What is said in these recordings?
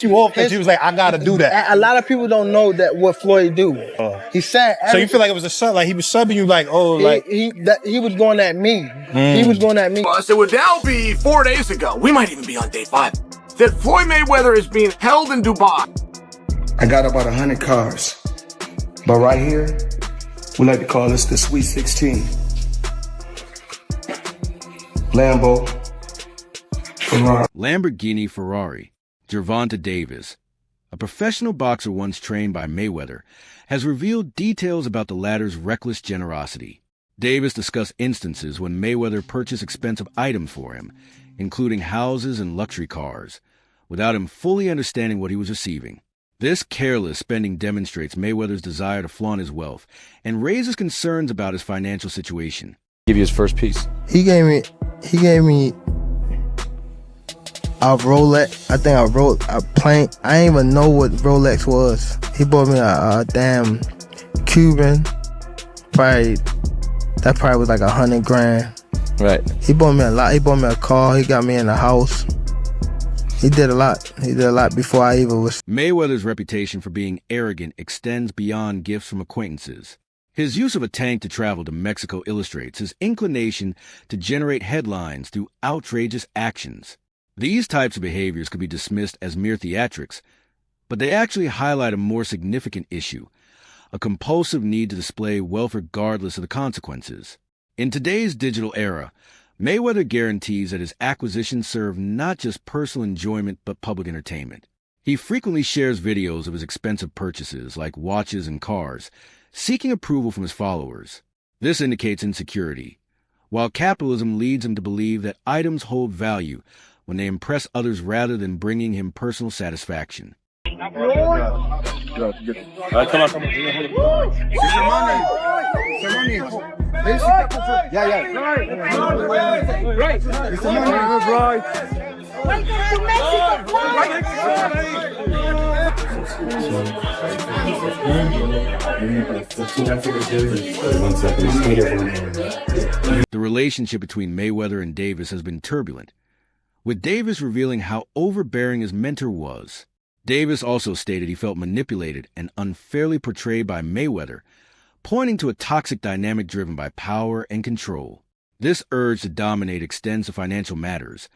you off because he was like, I gotta do that. A lot of people don't know that what Floyd do. He said. So you feel like it was a sub, like he was subbing you, like, oh, like he was going at me. He was going at me. So it would now be 4 days ago. We might even be on day 5. That Floyd Mayweather is being held in Dubai. I got about 100 cars, but right here, we like to call this the Sweet 16. Lambo, Ferrari. Lamborghini Ferrari. Gervonta Davis, a professional boxer once trained by Mayweather, has revealed details about the latter's reckless generosity. Davis discussed instances when Mayweather purchased expensive items for him, including houses and luxury cars, without him fully understanding what he was receiving. This careless spending demonstrates Mayweather's desire to flaunt his wealth and raises concerns about his financial situation. Give you his first piece. He gave me a Rolex. I think a plane. I didn't even know what Rolex was. He bought me a damn Cuban. That probably was like 100 grand. Right. He bought me a lot. He bought me a car. He got me in a house. He did a lot. He did a lot before I even was. Mayweather's reputation for being arrogant extends beyond gifts from acquaintances. His use of a tank to travel to Mexico illustrates his inclination to generate headlines through outrageous actions. These types of behaviors could be dismissed as mere theatrics, but they actually highlight a more significant issue, a compulsive need to display wealth regardless of the consequences. In today's digital era, Mayweather guarantees that his acquisitions serve not just personal enjoyment but public entertainment. He frequently shares videos of his expensive purchases, like watches and cars, seeking approval from his followers. This indicates insecurity, while capitalism leads him to believe that items hold value when they impress others rather than bringing him personal satisfaction. All right, come on. The relationship between Mayweather and Davis has been turbulent, with Davis revealing how overbearing his mentor was. Davis also stated he felt manipulated and unfairly portrayed by Mayweather, pointing to a toxic dynamic driven by power and control. This urge to dominate extends to financial matters,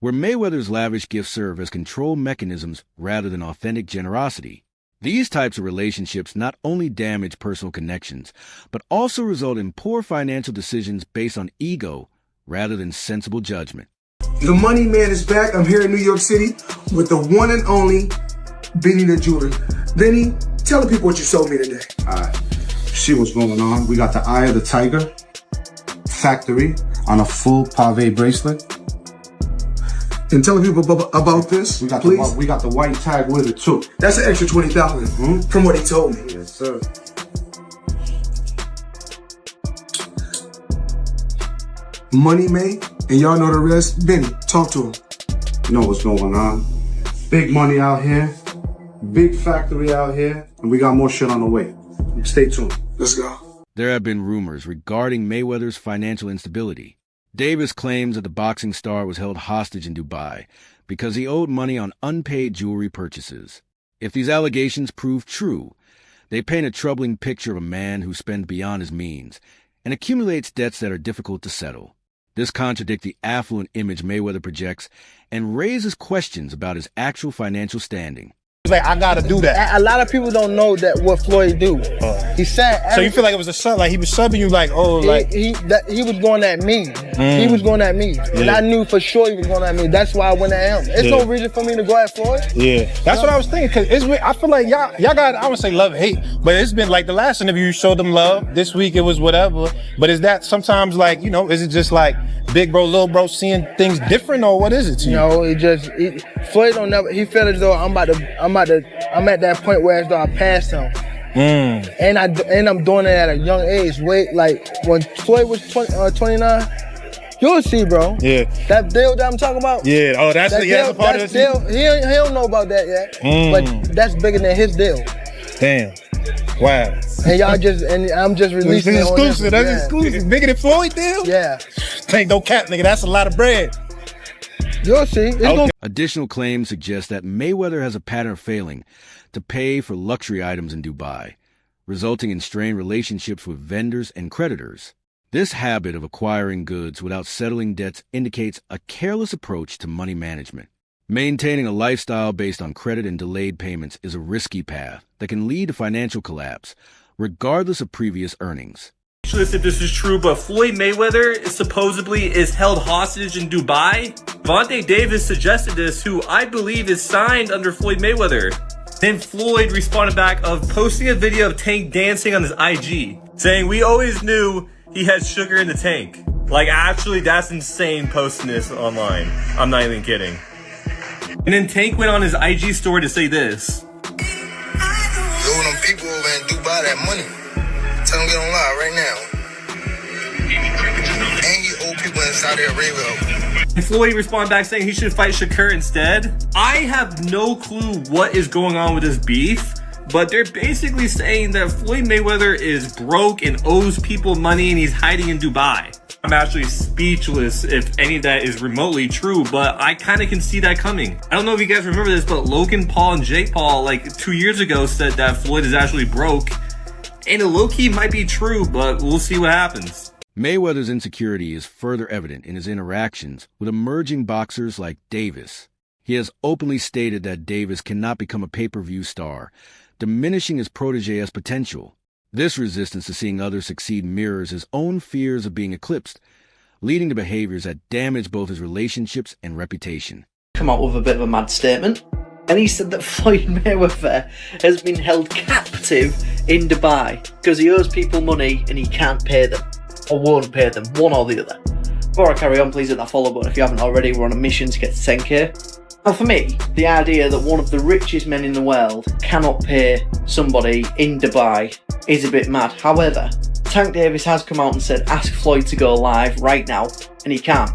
where Mayweather's lavish gifts serve as control mechanisms rather than authentic generosity. These types of relationships not only damage personal connections, but also result in poor financial decisions based on ego rather than sensible judgment. The money man is back. I'm here in New York City with the one and only Benny the Jeweler. Benny, tell the people what you sold me today. All right, see what's going on. We got the Eye of the Tiger factory on a full pave bracelet. And tell the people about this, please. We got the white tag with it too. That's an extra 20,000 from what he told me. Yes, sir. Money made, and y'all know the rest. Benny, talk to him. You know what's going on. Big money out here, big factory out here, and we got more shit on the way. Stay tuned. Let's go. There have been rumors regarding Mayweather's financial instability. Davis claims that the boxing star was held hostage in Dubai because he owed money on unpaid jewelry purchases. If these allegations prove true, they paint a troubling picture of a man who spends beyond his means and accumulates debts that are difficult to settle. This contradicts the affluent image Mayweather projects and raises questions about his actual financial standing. He was like, I gotta do that. A lot of people don't know that what Floyd do. He said. So you feel like it was a sub, like he was subbing you, like, oh, like he was going at me. He was going at me, and I knew for sure he was going at me. That's why I went at him. There's no reason for me to go at Floyd. Yeah, that's what I was thinking. Cause it's, I feel like y'all got, I would say love, hate, but it's been like the last interview you showed them love. This week it was whatever. But is that sometimes like, you know, is it just like big bro, little bro seeing things different, or what is it to you? No, Floyd don't never. He felt as though I'm at that point where as though I passed him. And I'm doing it at a young age. Wait, like when Floyd was 29, you'll see, bro. Yeah. That deal that I'm talking about. Yeah. Oh, that's a part of deal. He don't know about that yet. But that's bigger than his deal. Damn. Wow. And I'm just releasing it. Exclusive. That's exclusive. Bigger than Floyd deal? Yeah. Ain't no cap, nigga. That's a lot of bread. You'll see. It's gonna Additional claims suggest that Mayweather has a pattern of failing to pay for luxury items in Dubai, resulting in strained relationships with vendors and creditors. This habit of acquiring goods without settling debts indicates a careless approach to money management. Maintaining a lifestyle based on credit and delayed payments is a risky path that can lead to financial collapse, regardless of previous earnings. If this is true, but Floyd Mayweather supposedly is held hostage in Dubai. Gervonta Davis suggested this, who I believe is signed under Floyd Mayweather. Then Floyd responded back of posting a video of Tank dancing on his IG, saying, "We always knew he had sugar in the tank." Like, actually, that's insane posting this online. I'm not even kidding. And then Tank went on his IG story to say this. Yo, them people over in Dubai that money. Tell them get on live right now. And you old people in Saudi Arabia. And Floyd responded back saying he should fight Shakur instead. I have no clue what is going on with this beef, but they're basically saying that Floyd Mayweather is broke and owes people money and he's hiding in Dubai. I'm actually speechless if any of that is remotely true, but I kind of can see that coming. I don't know if you guys remember this, but Logan Paul and Jake Paul, like 2 years ago, said that Floyd is actually broke. And it low-key might be true, but we'll see what happens. Mayweather's insecurity is further evident in his interactions with emerging boxers like Davis. He has openly stated that Davis cannot become a pay-per-view star, diminishing his protege's potential. This resistance to seeing others succeed mirrors his own fears of being eclipsed, leading to behaviors that damage both his relationships and reputation. Come out with a bit of a mad statement, and he said that Floyd Mayweather has been held captive in Dubai because he owes people money and he can't pay them, or won't pay them, one or the other. Before I carry on, please hit that follow button if you haven't already. We're on a mission to get to 10k. Now for me, the idea that one of the richest men in the world cannot pay somebody in Dubai is a bit mad. However, Tank Davis has come out and said ask Floyd to go live right now, and he can't.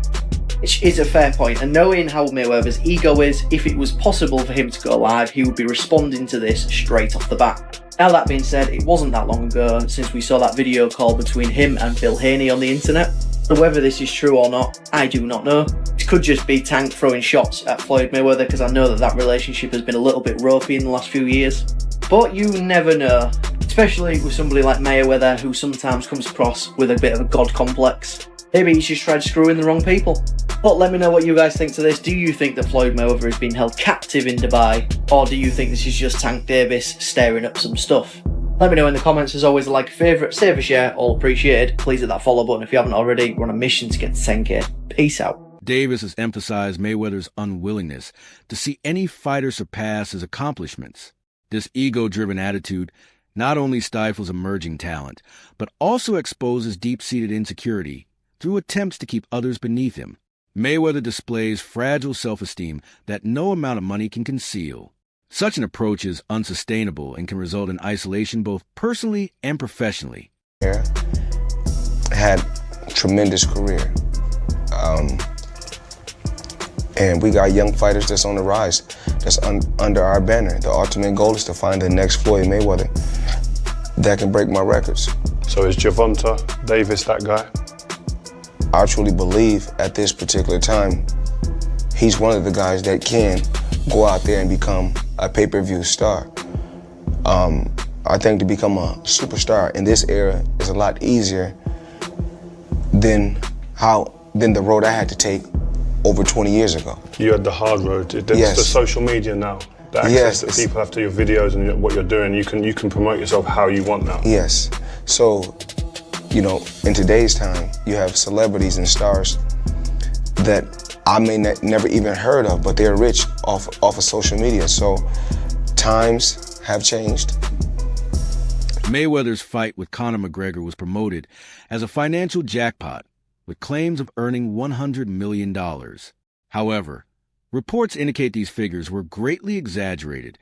Which is a fair point, and knowing how Mayweather's ego is, if it was possible for him to go live, he would be responding to this straight off the bat. Now that being said, it wasn't that long ago since we saw that video call between him and Bill Haney on the internet. So whether this is true or not, I do not know. It could just be Tank throwing shots at Floyd Mayweather, because I know that relationship has been a little bit ropey in the last few years. But you never know, especially with somebody like Mayweather, who sometimes comes across with a bit of a god complex. Maybe he's just tried screwing the wrong people. But let me know what you guys think to this. Do you think that Floyd Mayweather is being held captive in Dubai? Or do you think this is just Tank Davis stirring up some stuff? Let me know in the comments. As always, a like, a favourite, save a share, all appreciated. Please hit that follow button if you haven't already. We're on a mission to get to 10k. Peace out. Davis has emphasized Mayweather's unwillingness to see any fighter surpass his accomplishments. This ego-driven attitude not only stifles emerging talent, but also exposes deep-seated insecurity through attempts to keep others beneath him. Mayweather displays fragile self-esteem that no amount of money can conceal. Such an approach is unsustainable and can result in isolation both personally and professionally. Had a tremendous career. And we got young fighters that's on the rise, that's under our banner. The ultimate goal is to find the next Floyd Mayweather that can break my records. So is Gervonta Davis that guy? I truly believe at this particular time, he's one of the guys that can go out there and become a pay-per-view star. I think to become a superstar in this era is a lot easier than the road I had to take over 20 years ago. You had the hard road. There's Yes. the social media now. The access that people have to your videos and what you're doing. You can promote yourself how you want now. Yes. So, you know, in today's time, you have celebrities and stars that I may never even heard of, but they're rich off of social media. So times have changed. Mayweather's fight with Conor McGregor was promoted as a financial jackpot, with claims of earning $100 million. However, reports indicate these figures were greatly exaggerated,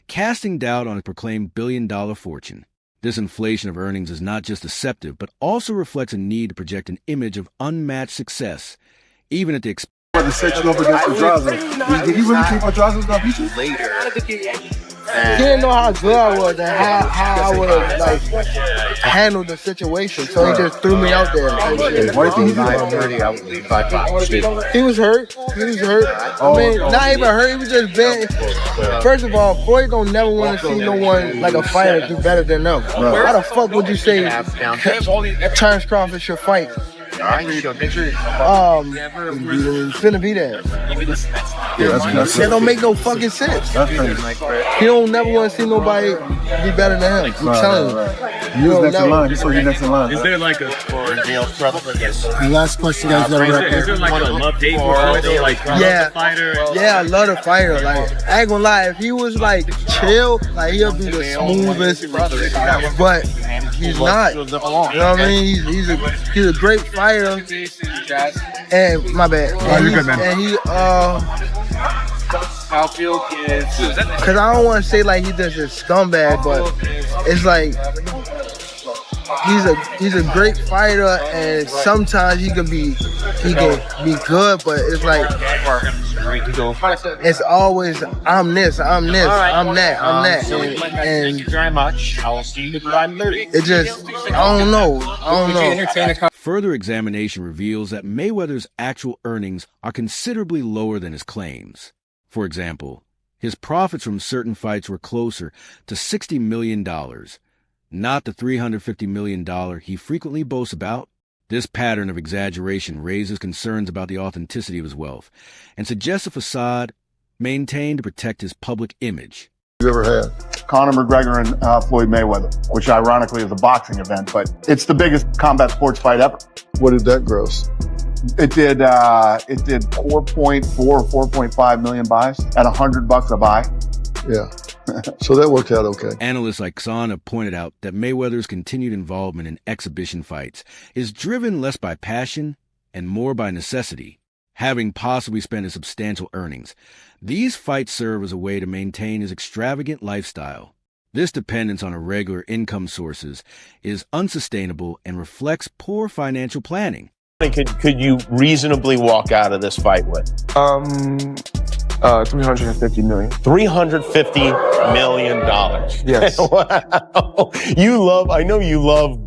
casting doubt on his proclaimed billion-dollar fortune. This inflation of earnings is not just deceptive, but also reflects a need to project an image of unmatched success, even at the expense. Set you up against Pedraza. Did he really think Pedraza was gonna beat you? Later. He didn't know how good I was and how I would have like handled the situation. So he just threw me out there. Why do you think he's not already out with the 5'5"? He was hurt. I mean, not even hurt. He was just bent. First of all, Floyd don't never want to see no one like a fighter do better than them. Why the fuck would you say Terrence Crawford should fight? Finna be there. That don't make no fucking sense. He don't never want to see nobody be better than him. I'm telling you. You was next in line. You saw you next in line. Is there like a The last question, guys. is there like a love-hate for Floyd? Like, Yeah, the fighter? yeah, I love the fighter. Like, I ain't gonna lie, if he was like chill, like he'll be the smoothest. But he's not. You know what I mean? He's a great fighter. And my bad. And you're good, man. And he cause I don't want to say like he's just a scumbag, but it's like he's a great fighter, and sometimes he can be good, but it's like it's always I'm this, I'm that. Thank you very much. I will see you at 9:30. It just I don't know. Further examination reveals that Mayweather's actual earnings are considerably lower than his claims. For example, his profits from certain fights were closer to $60 million, not the $350 million he frequently boasts about. This pattern of exaggeration raises concerns about the authenticity of his wealth and suggests a facade maintained to protect his public image. You ever had? Conor McGregor and Floyd Mayweather, which ironically is a boxing event, but it's the biggest combat sports fight ever. What did that gross? It did 4.4 or 4.5 million buys at $100 a buy. Yeah. So that worked out okay. Analysts like Xan have pointed out that Mayweather's continued involvement in exhibition fights is driven less by passion and more by necessity. Having possibly spent his substantial earnings, these fights serve as a way to maintain his extravagant lifestyle. This dependence on irregular income sources is unsustainable and reflects poor financial planning. Could you reasonably walk out of this fight with? 350 million. $350 million. Yes. Wow. I know you love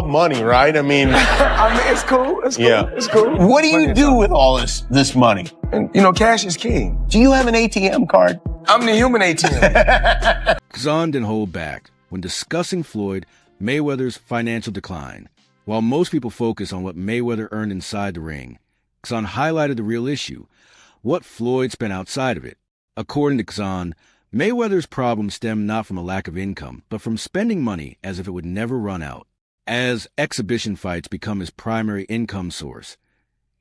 money, right? I mean, It's cool. It's cool. Yeah. It's cool. What do you do with all this money? And cash is king. Do you have an ATM card? I'm the human ATM. Xan didn't hold back when discussing Floyd Mayweather's financial decline. While most people focus on what Mayweather earned inside the ring, Xan highlighted the real issue, what Floyd spent outside of it. According to Xan, Mayweather's problem stemmed not from a lack of income, but from spending money as if it would never run out. As exhibition fights become his primary income source,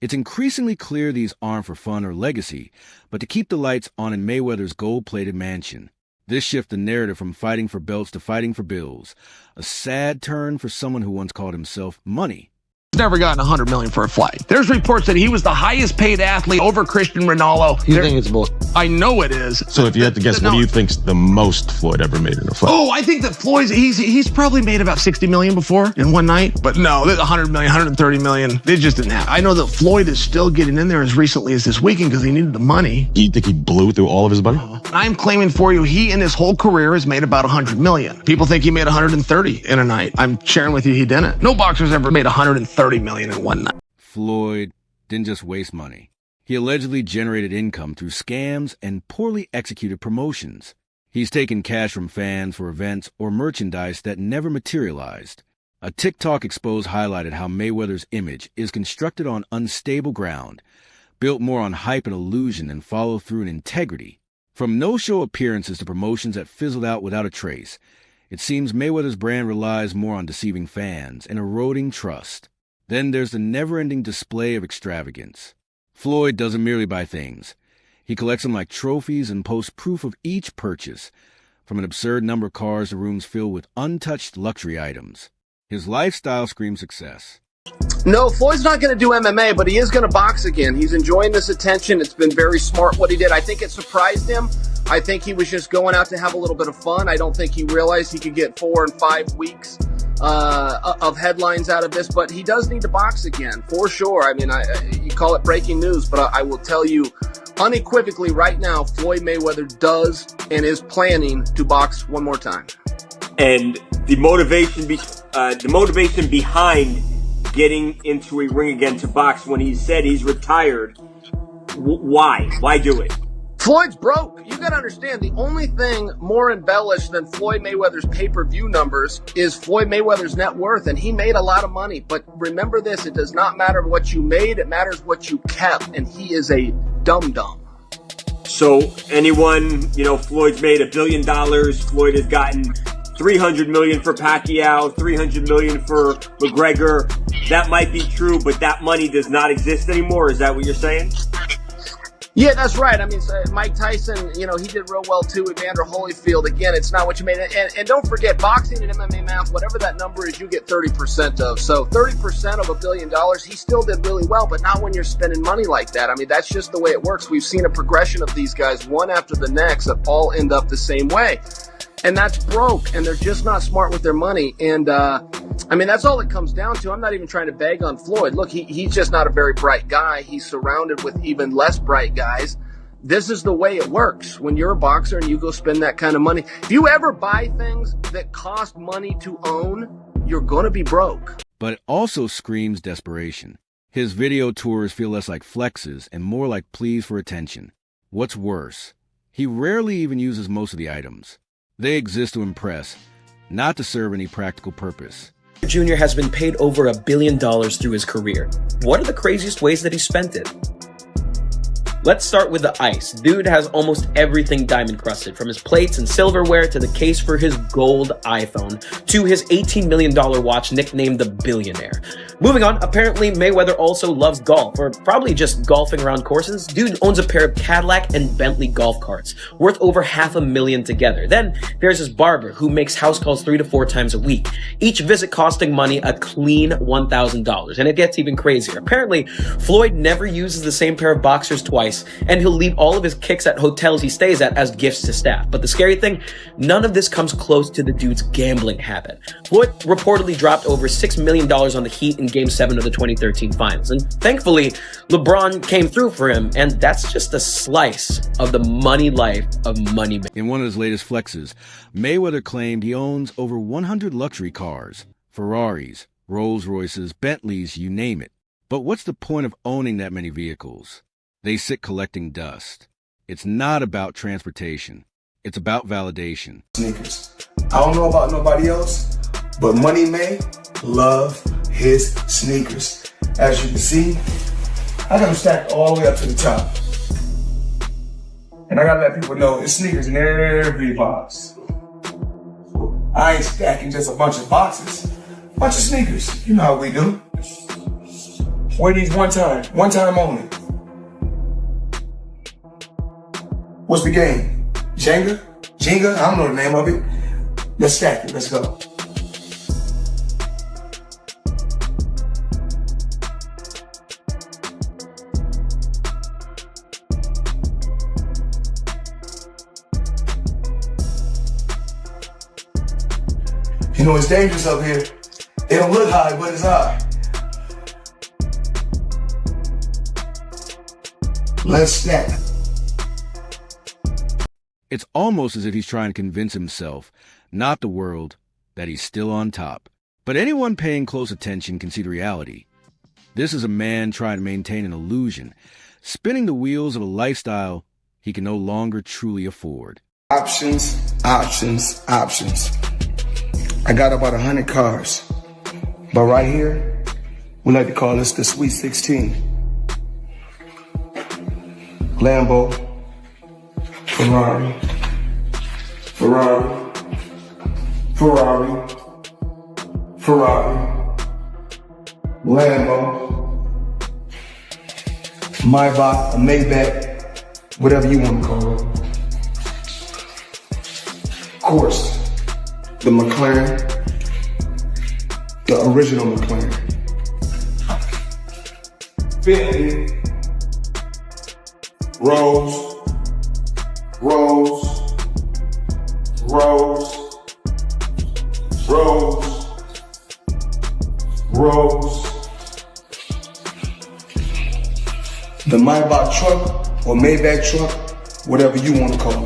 it's increasingly clear these aren't for fun or legacy, but to keep the lights on in Mayweather's gold-plated mansion. This shifts the narrative from fighting for belts to fighting for bills, a sad turn for someone who once called himself money. He's never gotten $100 million for a fight. There's reports that he was the highest paid athlete over Christian Ronaldo. You think it's bull? I know it is. So if you had to guess, what do you think's the most Floyd ever made in a fight? Oh, I think that Floyd's, he's probably made about 60 million before in one night. But no, 100 million, 130 million. They just didn't have. I know that Floyd is still getting in there as recently as this weekend because he needed the money. You think he blew through all of his money? I'm claiming for you, he in his whole career has made about 100 million. People think he made 130 in a night. I'm sharing with you he didn't. No boxer's ever made 130 million in one night. Floyd didn't just waste money. He allegedly generated income through scams and poorly executed promotions. He's taken cash from fans for events or merchandise that never materialized. A TikTok expose highlighted how Mayweather's image is constructed on unstable ground, built more on hype and illusion than follow through and integrity. From no-show appearances to promotions that fizzled out without a trace, it seems Mayweather's brand relies more on deceiving fans and eroding trust. Then there's the never-ending display of extravagance. Floyd doesn't merely buy things. He collects them like trophies and posts proof of each purchase, from an absurd number of cars to rooms filled with untouched luxury items. His lifestyle screams success. No, Floyd's not going to do MMA, but he is going to box again. He's enjoying this attention. It's been very smart what he did. I think it surprised him. I think he was just going out to have a little bit of fun. I don't think he realized he could get 4 and 5 weeks of headlines out of this, but he does need to box again, for sure. I mean, you call it breaking news, but I will tell you unequivocally right now, Floyd Mayweather does and is planning to box one more time. And the motivation behind getting into a ring again to box when he said he's retired, why? Why do it? Floyd's broke. You got to understand, the only thing more embellished than Floyd Mayweather's pay-per-view numbers is Floyd Mayweather's net worth, and he made a lot of money. But remember this, it does not matter what you made, it matters what you kept, and he is a dum-dum. So anyone, Floyd's made $1 billion. Floyd has gotten $300 million for Pacquiao, $300 million for McGregor. That might be true, but that money does not exist anymore. Is that what you're saying? Yeah, that's right. I mean, Mike Tyson, he did real well too with Evander Holyfield. Again, it's not what you made. And don't forget, boxing and MMA math, whatever that number is, you get 30% of. So 30% of $1 billion, he still did really well, but not when you're spending money like that. I mean, that's just the way it works. We've seen a progression of these guys, one after the next, that all end up the same way. And that's broke, and they're just not smart with their money. And, I mean, that's all it comes down to. I'm not even trying to bag on Floyd. Look, he's just not a very bright guy. He's surrounded with even less bright guys. This is the way it works when you're a boxer and you go spend that kind of money. If you ever buy things that cost money to own, you're going to be broke. But it also screams desperation. His video tours feel less like flexes and more like pleas for attention. What's worse, he rarely even uses most of the items. They exist to impress, not to serve any practical purpose. Jr. has been paid over $1 billion through his career. What are the craziest ways that he spent it? Let's start with the ice. Dude has almost everything diamond crusted, from his plates and silverware to the case for his gold iPhone to his $18 million watch nicknamed the Billionaire. Moving on, apparently Mayweather also loves golf, or probably just golfing around courses. Dude owns a pair of Cadillac and Bentley golf carts, worth over $500,000 together. Then there's his barber, who makes house calls 3 to 4 times a week, each visit costing money a clean $1,000. And it gets even crazier. Apparently, Floyd never uses the same pair of boxers twice, and he'll leave all of his kicks at hotels he stays at as gifts to staff. But the scary thing, none of this comes close to the dude's gambling habit. Floyd reportedly dropped over $6 million on the Heat in Game 7 of the 2013 finals. And thankfully, LeBron came through for him, and that's just a slice of the money life of money. In one of his latest flexes, Mayweather claimed he owns over 100 luxury cars, Ferraris, Rolls Royces, Bentleys, you name it. But what's the point of owning that many vehicles? They sit collecting dust. It's not about transportation. It's about validation. Sneakers. I don't know about nobody else, but Money May love his sneakers. As you can see, I got them stacked all the way up to the top. And I gotta let people know it's sneakers in every box. I ain't stacking just a bunch of boxes. A bunch of sneakers. You know how we do. Wear these one time only. What's the game? Jenga? I don't know the name of it. Let's stack it. Let's go. You know, it's dangerous up here. It don't look high, but it's high. Let's stack. It's almost as if he's trying to convince himself, not the world, that he's still on top. But anyone paying close attention can see the reality. This is a man trying to maintain an illusion, spinning the wheels of a lifestyle he can no longer truly afford. Options. I got about 100 cars. But right here, we like to call this the Sweet 16. Lambo, Ferrari, Lambo, Maybach, a Maybach, whatever you want to call it. Of course, the McLaren, the original McLaren. Bentley, Rolls, bros, the Maybach truck or Maybach truck, whatever you want to call it.